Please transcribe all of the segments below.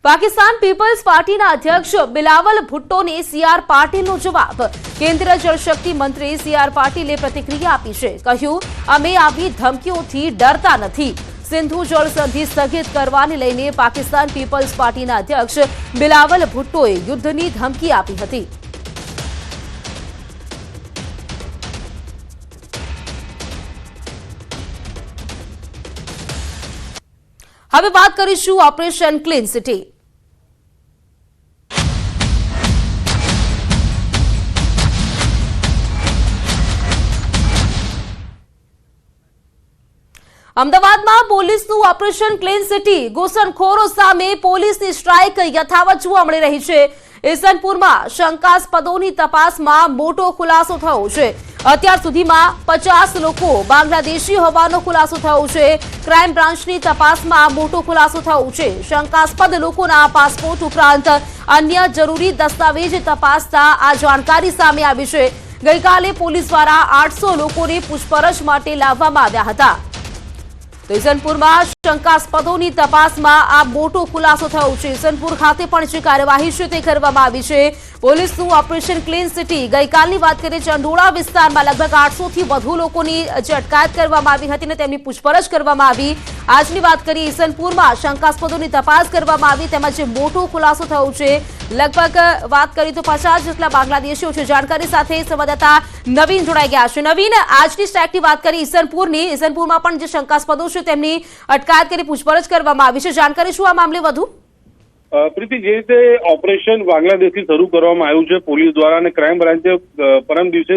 Pakistan people's પાર્ટીના અધ્યક્ષ Bilawal ભુટ્ટોને CR પાટીલનો જવાબ। કેન્દ્રીય જળશક્તિ મંત્રી સીઆર પાટીલે પ્રતિક્રિયા આપી છે। કહ્યું, અમે આવી ધમકીઓથી ડરતા નથી। સિંધુ જળ સંધિ સ્થગિત કરવાને લઈને પાકિસ્તાન પીપલ્સ પાર્ટીના અધ્યક્ષ બિલાવલ ભુટ્ટોએ યુદ્ધની ધમકી આપી હતી। હવે વાત કરીશું ઓપરેશન ક્લીન સિટી। અમદાવાદમાં પોલીસનું ઓપરેશન ક્લીન સિટી। ઘૂસણખોરો સામે પોલીસની સ્ટ્રાઇક યથાવત જોવા મળી રહી છે। ઈસનપુરમાં શંકાસ્પદોની તપાસમાં મોટો ખુલાસો થયો છે। અત્યાર સુધીમાં 50 લોકો બાંગ્લાદેશી હોવાનો ખુલાસો થયો છે। ક્રાઇમ બ્રાન્ચની તપાસમાં મોટો ખુલાસો થયો છે। શંકાસ્પદ લોકોના પાસપોર્ટ ઉપરાંત અન્ય જરૂરી દસ્તાવેજ તપાસતા આ જાણકારી સામે આવી છે। ગઈકાલે પોલીસ દ્વારા 800 લોકોને પૂછપરછ માટે લાવવામાં આવ્યા હતા। ઈસનપુરમાં શંકાસ્પદોની તપાસમાં આ મોટો ખુલાસો થયો છે। ઈસનપુર ખાતે પણ જે કાર્યવાહી છે તે કરવામાં આવી છે। પોલીસનું ઓપરેશન ક્લીન સિટી। ગઈકાલની વાત કરીએ, ચંડોળા વિસ્તારમાં લગભગ 800 થી વધુ લોકોની જે અટકાયત કરવામાં આવી હતી અને તેમની પૂછપરછ કરવામાં આવી। આજની વાત કરીએ, ઈસનપુરમાં શંકાસ્પદોની તપાસ કરવામાં આવી, તેમાં જે મોટો ખુલાસો થયો છે। લગભગ વાત કરીએ તો 50 જેટલા બાંગ્લાદેશીઓ છે। જાણકારી સાથે સંવાદદાતા નવીન જોડાઈ ગયા છે। નવીન, આજની સ્ટ્રાઇકની વાત કરી ઈસનપુરમાં પણ જે શંકાસ્પદો છે તેમની અટકાયત કરી પૂછપરછ કરવામાં આવી છે। જાણકારી શું આ મામલે વધુ? પ્રીતિ, જે રીતે ઓપરેશન બાંગ્લાદેશથી શરૂ કરવામાં આવ્યું છે પોલીસ દ્વારા અને ક્રાઇમ બ્રાન્ચે પરમ દિવસે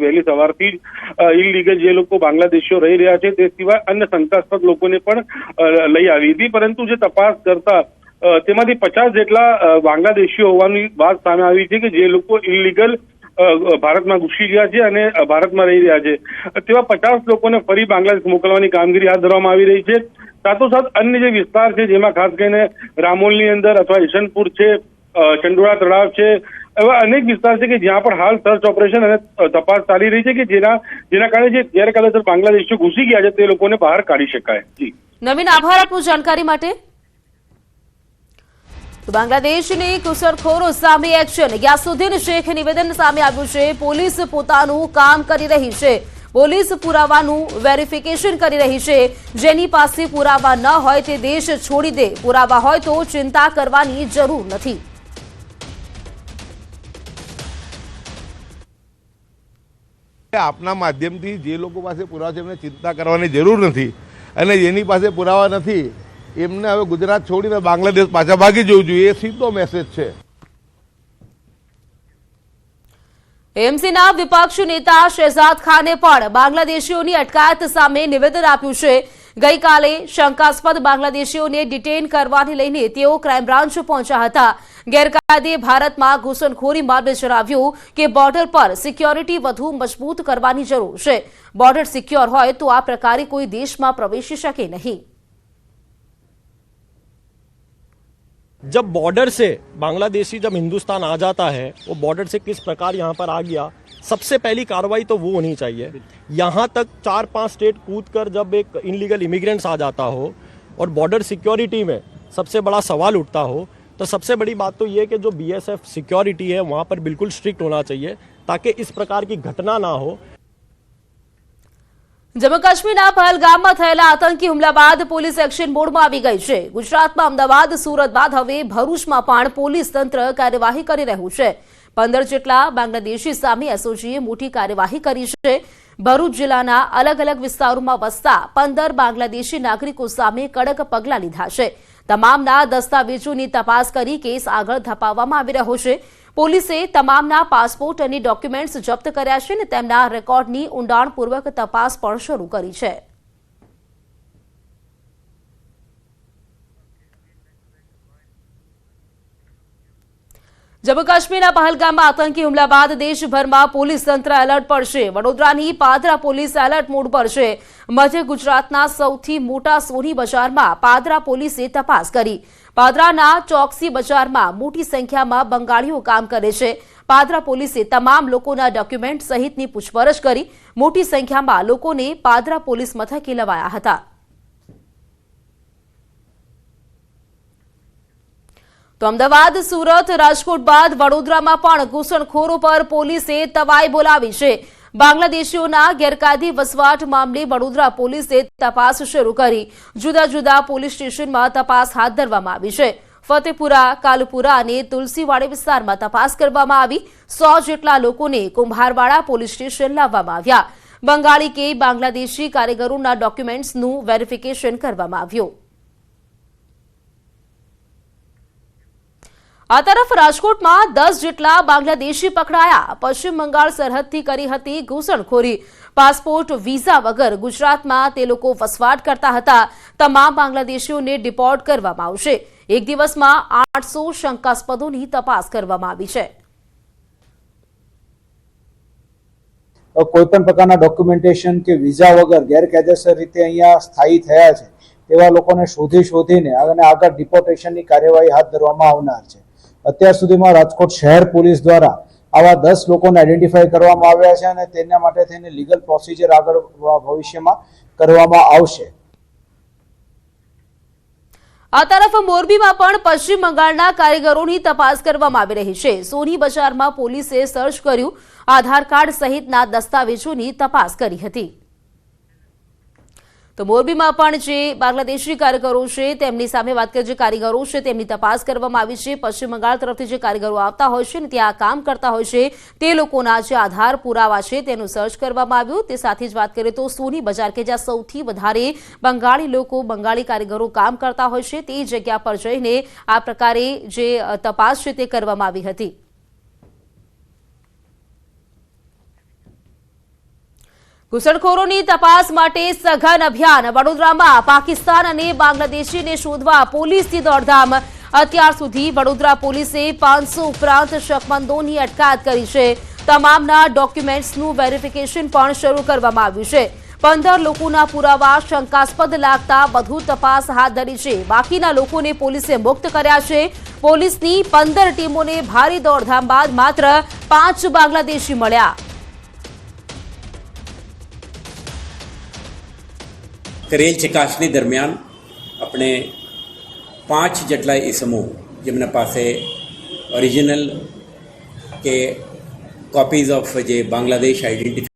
વહેલી સવારથી જ ઇલીગલ જે લોકો બાંગ્લાદેશીઓ રહી રહ્યા છે તે સિવાય અન્ય શંકાસ્પદ લોકોને પણ લઈ આવી હતી, પરંતુ જે તપાસ કરતા તેમાંથી 50 જેટલા બાંગ્લાદેશીઓ હોવાની વાત સામે આવી છે કે જે લોકો ઇલીગલ ભારતમાં ઘૂસી ગયા છે અને ભારતમાં રહી રહ્યા છે। તેવા 50 લોકોને ફરી બાંગ્લાદેશ મોકલવાની કામગીરી હાથ ધરવામાં આવી રહી છે। સાથોસાથ અન્ય જે વિસ્તાર છે જેમાં ખાસ કરીને રામોલની અંદર અથવા ઈશનપુર છે, ચંડોળા તળાવ છે, એવા અનેક વિસ્તાર છે કે જ્યાં પણ હાલ સર્ચ ઓપરેશન અને તપાસ ચાલી રહી છે કે જેના કારણે જે ગેરકાયદેસર બાંગ્લાદેશીઓ ઘૂસી ગયા છે તે લોકોને બહાર કાઢી શકાય। જી નવીન, આભાર આપની જાણકારી માટે। બાંગ્લાદેશની ઘૂસણખોરો સામે એક્શન। ગ્યાસુદ્દીન શેખ નિવેદન સામે આવ્યું છે। પોલીસ પોતાનું કામ કરી રહી છે। પોલીસ પુરાવાનું વેરિફિકેશન કરી રહી છે। જેની પાસે પુરાવા ન હોય તે દેશ છોડી દે, પુરાવા હોય તો ચિંતા કરવાની જરૂર નથી। આપના માધ્યમથી જે લોકો પાસે પુરાવા છે એમને ચિંતા કરવાની જરૂર નથી, અને જેની પાસે પુરાવા નથી એમને હવે ગુજરાત છોડીને બાંગ્લાદેશ પાછા ભાગી જવું જોઈએ, એ સીધો મેસેજ છે। એએમસીના વિપક્ષ નેતા શહેજાદ ખાને પણ બાંગ્લાદેશીઓની અટકાયત સામે નિવેદન આપ્યું છે। ગઈકાલે શંકાસ્પદ બાંગ્લાદેશીઓને ડિટેન કરવાને લઈને તેઓ ક્રાઇમ બ્રાન્ચ પહોંચ્યા હતા। ગેરકાયદે ભારતમાં ઘૂસણખોરી મામલે જણાવ્યું કે બોર્ડર પર સિક્યોરિટી વધુ મજબૂત કરવાની જરૂર છે। બોર્ડર સિક્યોર હોય તો આ પ્રકારે કોઈ દેશમાં પ્રવેશી શકે નહીં। जब बॉर्डर से बांग्लादेशी जब हिंदुस्तान आ जाता है, वो बॉर्डर से किस प्रकार यहाँ पर आ गया, सबसे पहली कार्रवाई तो वो होनी चाहिए। यहाँ तक 4-5 स्टेट कूद कर जब एक इनलीगल इमिग्रेंट्स आ जाता हो और बॉर्डर सिक्योरिटी में सबसे बड़ा सवाल उठता हो, तो सबसे बड़ी बात तो ये कि जो बीएसएफ सिक्योरिटी है वहाँ पर बिल्कुल स्ट्रिक्ट होना चाहिए ताकि इस प्रकार की घटना ना हो। जम्मू काश्मीરના પહલગામમાં થયેલા આતંકી હુમલા બાદ પોલીસ એક્શન મોડમાં આવી ગઈ છે। ગુજરાતમાં અમદાવાદ, સુરત બાદ હવે ભરૂચમાં પણ પોલીસ તંત્ર કાર્યવાહી કરી રહ્યું છે। 15 જેટલા બાંગ્લાદેશી સામે એસઓજીએ મોટી કાર્યવાહી કરી છે। ભરૂચ જિલ્લાના અલગ અલગ વિસ્તારોમાં વસતા 15 બાંગ્લાદેશી નાગરિકો સામે કડક પગલાં લીધા છે। તમામના દસ્તાવેજોની તપાસ કરી કેસ આગળ ધપાવવામાં આવી રહ્યો છે। પોલીસે તમામના પાસપોર્ટ અને ડોક્યુમેન્ટ્સ જપ્ત કર્યા છે અને તેમના રેકોર્ડની ઊંડાણપૂર્વક તપાસ પણ શરૂ કરી છે। જમ્મુ કાશ્મીરના પહલગામમાં આતંકી હુમલા બાદ દેશભરમાં પોલીસ તંત્ર એલર્ટ પર છે। વડોદરાની પાદરા પોલીસ એલર્ટ મોડ પર છે। મધ્ય ગુજરાતના સૌથી મોટા સોની બજારમાં પાદરા પોલીસે તપાસ કરી। પાદરાના ચોકસી બજારમાં મોટી સંખ્યામાં બંગાળીઓ કામ કરે છે। પાદરા પોલીસે તમામ લોકોના ડોક્યુમેન્ટ સહિતની પૂછપરછ કરી। મોટી સંખ્યામાં લોકોને પાદરા પોલીસ મથકે લવાયા હતા। તો અમદાવાદ, સુરત, રાજકોટ બાદ વડોદરામાં પણ ઘૂસણખોરો પર પોલીસે તવાઈ બોલાવી છે. બાંગ્લાદેશીઓના ગેરકાયદે વસવાટ મામલે વડોદરા પોલીસે તપાસ શરૂ કરી. જુદા જુદા પોલીસ સ્ટેશનમાં તપાસ હાથ ધરવામાં આવી છે. ફતેપુરા, કાલુપુરા અને તુલસીવાડી વિસ્તારમાં તપાસ કરવામાં આવી. 100 જેટલા લોકોને કુંભારવાડા પોલીસ સ્ટેશન લાવવામાં આવ્યા. બંગાળી કે બાંગ્લાદેશી કારીગરોના ડોક્યુમેન્ટ્સનું વેરિફિકેશન કરવામાં આવ્યું. આ તરફ રાજકોટમાં 10 જેટલા બાંગ્લાદેશી પકડાયા. પશ્ચિમ બંગાળ સરહદથી કરી હતી ઘૂસણખોરી. પાસપોર્ટ, વિઝા વગર ગુજરાતમાં તે લોકો વસવાટ કરતા હતા. તમામ બાંગ્લાદેશીઓને ડિપોર્ટ કરવામાં આવશે. એક દિવસમાં 800 શંકાસ્પદોની તપાસ કરવામાં આવી છે. કોઈ પણ પ્રકારના ડોક્યુમેન્ટેશન કે વિઝા વગર ગેરકાયદેસર રીતે અહીંયા સ્થાયી થયા છે તેવા લોકોને શોધીને અને આગળ ડિપોર્ટેશનની કાર્યવાહી હાથ ધરવામાં આવનાર છે. અત્યાર સુધીમાં રાજકોટ શહેર પોલીસ દ્વારા આવા 10 લોકોને આઈડેન્ટિફાઈ કરવામાં આવ્યા છે અને તેના માટે થઈને લીગલ પ્રોસિજર આગળ ભવિષ્યમાં કરવામાં આવશે. આ તરફ મોરબીમાં પણ પશ્ચિમ બંગાળના કારીગરોની તપાસ કરવામાં આવી રહી છે. સોની બજારમાં પોલીસે સર્ચ કર્યું. આધાર કાર્ડ સહિતના દસ્તાવેજોની તપાસ કરી હતી. તો મોરબીમાં પણ જે બાંગ્લાદેશી કારીગરો છે તેમની સામે વાત કરીએ, જે કારીગરો છે તેમની તપાસ કરવામાં આવી છે. પશ્ચિમ બંગાળ તરફથી જે કારીગરો આવતા હોય છે ને ત્યાં કામ કરતા હોય છે તે લોકોના જે આધાર પુરાવા છે તેનું સર્ચ કરવામાં આવ્યું. તે સાથે જ વાત કરીએ તો સોની બજાર કે જ્યાં સૌથી વધારે બંગાળી લોકો, બંગાળી કારીગરો કામ કરતા હોય છે તે જગ્યા પર જઈને આ પ્રકારે જે તપાસ છે તે કરવામાં આવી હતી. ઘૂસણખોરોની તપાસ માટે સઘન અભિયાન. વડોદરામાં પાકિસ્તાન અને બાંગ્લાદેશીને શોધવા પોલીસની દોડધામ. અત્યાર સુધી વડોદરા પોલીસે 500 ઉપરાંત શકમંદોની અટકાયત કરી છે. તમામના ડોક્યુમેન્ટ્સનું વેરિફિકેશન પણ શરૂ કરવામાં આવ્યું છે. 15 લોકોના પુરાવા શંકાસ્પદ લાગતા વધુ તપાસ હાથ ધરી છે. બાકીના લોકોને પોલીસે મુક્ત કર્યા છે. પોલીસની 15 ટીમોને ભારે દોડધામ બાદ માત્ર 5 બાંગ્લાદેશી મળ્યા. કરેલ ચકાસણી દરમિયાન આપણે 5 જેટલા ઇસમો જેમના પાસે ઓરિજિનલ કે કોપીઝ ઓફ જે બાંગ્લાદેશ આઈડેન્ટિટી